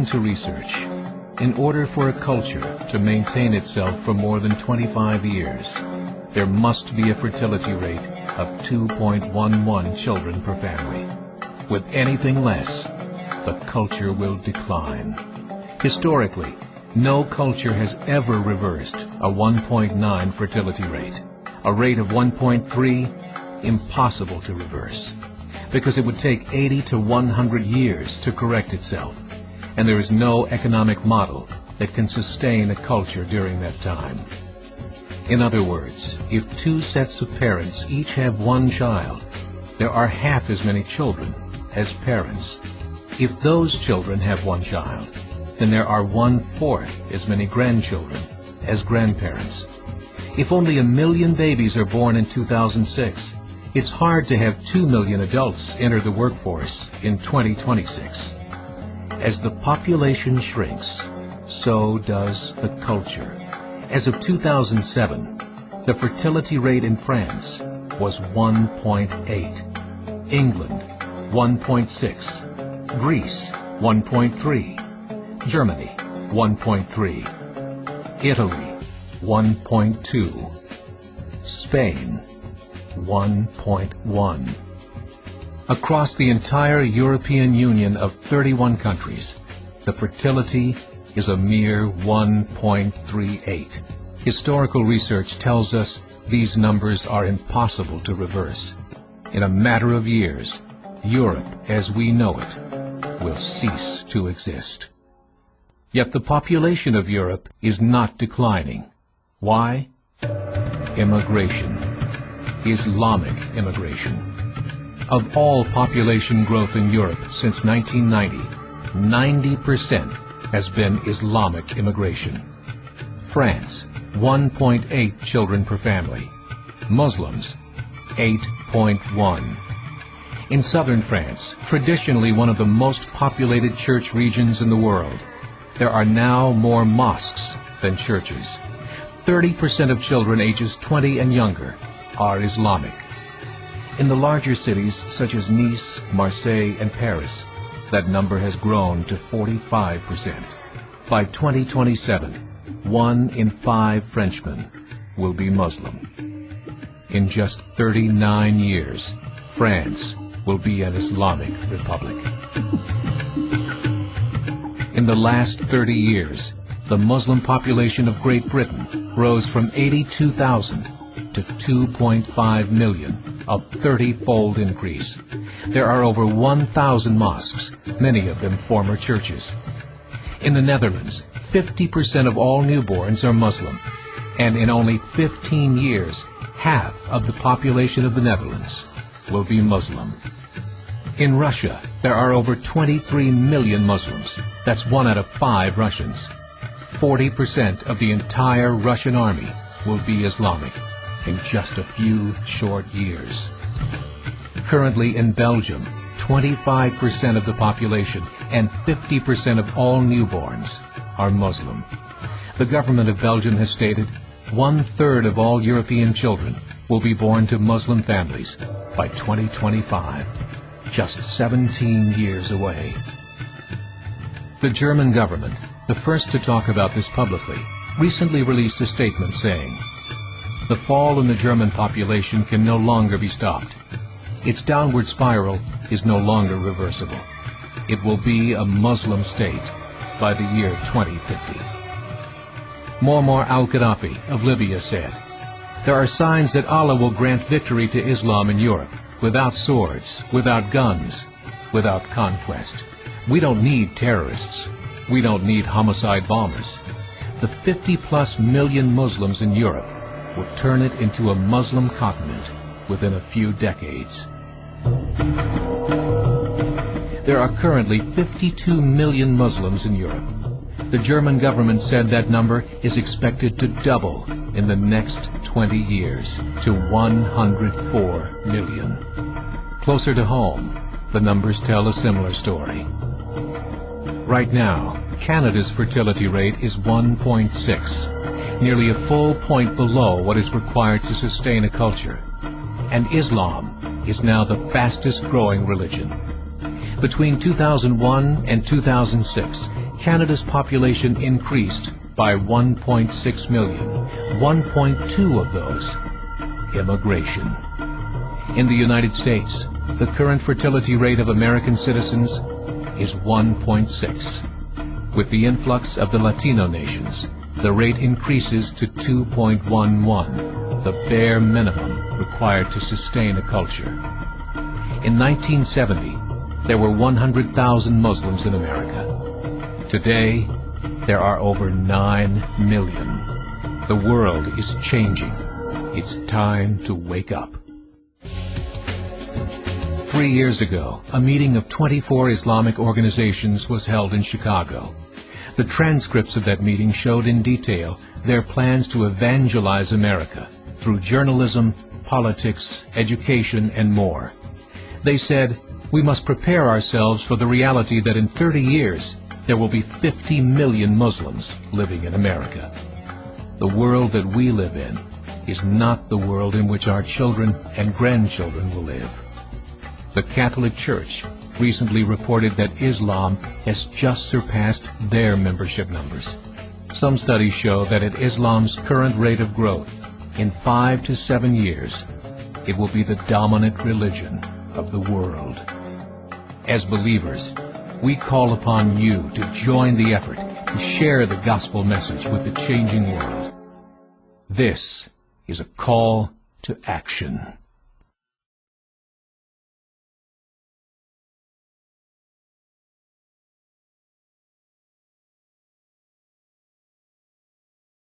According to research, in order for a culture to maintain itself for more than 25 years, there must be a fertility rate of 2.11 children per family. With anything less, the culture will decline. Historically, no culture has ever reversed a 1.9 fertility rate. A rate of 1.3, impossible to reverse, because it would take 80 to 100 years to correct itself, and there is no economic model that can sustain a culture during that time. In other words, if two sets of parents each have one child, there are half as many children as parents. If those children have one child, then there are 1/4 as many grandchildren as grandparents. If only 1 million babies are born in 2006, it's hard to have 2 million adults enter the workforce in 2026. As the population shrinks, so does the culture. As of 2007, the fertility rate in France was 1.8, England 1.6, Greece 1.3, Germany 1.3, Italy 1.2, Spain 1.1. Across the entire European Union of 31 countries, the fertility is a mere 1.38. Historical research tells us these numbers are impossible to reverse. In a matter of years, Europe as we know it will cease to exist. Yet the population of Europe is not declining. Why? Immigration. Islamic immigration. Of all population growth in Europe since 1990, 90% has been Islamic immigration. France, 1.8 children per family. Muslims, 8.1. In southern France, traditionally one of the most populated church regions in the world, there are now more mosques than churches. 30% of children ages 20 and younger are Islamic. In the larger cities such as Nice, Marseille, and Paris, that number has grown to 45%. By 2027, 1 in 5 Frenchmen will be Muslim. In just 39 years, France will be an Islamic republic. In the last 30 years, the Muslim population of Great Britain rose from 82,000 to 2.5 million, a 30-fold increase. There are over 1,000 mosques, many of them former churches. In the Netherlands, 50% of all newborns are Muslim, and in only 15 years, half of the population of the Netherlands will be Muslim. In Russia, there are over 23 million Muslims. That's 1 out of 5 Russians. 40% of the entire Russian army will be Islamic in just a few short years. Currently in Belgium, 25% of the population and 50% of all newborns are Muslim. The government of Belgium has stated 1/3 of all European children will be born to Muslim families by 2025, just 17 years away. The German government, the first to talk about this publicly, recently released a statement saying, "The fall in the German population can no longer be stopped. Its downward spiral is no longer reversible. It will be a Muslim state by the year 2050. Muammar al-Gaddafi of Libya said, "There are signs that Allah will grant victory to Islam in Europe, without swords, without guns, without conquest. We don't need terrorists. We don't need homicide bombers. The 50+ million Muslims in Europe will turn it into a Muslim continent within a few decades." There are currently 52 million Muslims in Europe. The German government said that number is expected to double in the next 20 years to 104 million. Closer to home, the numbers tell a similar story. Right now, Canada's fertility rate is 1.6, nearly a full point below what is required to sustain a culture. And Islam is now the fastest growing religion. Between 2001 and 2006, Canada's population increased by 1.6 million, 1.2 of those immigration. In the United States, the current fertility rate of American citizens is 1.6. With the influx of the Latino nations, the rate increases to 2.11, the bare minimum required to sustain a culture. In 1970, there were 100,000 Muslims in America. Today, there are over 9 million. The world is changing. It's time to wake up. 3 years ago, a meeting of 24 Islamic organizations was held in Chicago. The transcripts of that meeting showed in detail their plans to evangelize America through journalism, politics, education, and more. They said, we must prepare ourselves for the reality that in 30 years, there will be 50 million Muslims living in America. The world that we live in is not the world in which our children and grandchildren will live. The Catholic Church recently reported that Islam has just surpassed their membership numbers. Some studies show that at Islam's current rate of growth, in 5 to 7 years, it will be the dominant religion of the world. As believers, we call upon you to join the effort to share the gospel message with the changing world. This is a call to action.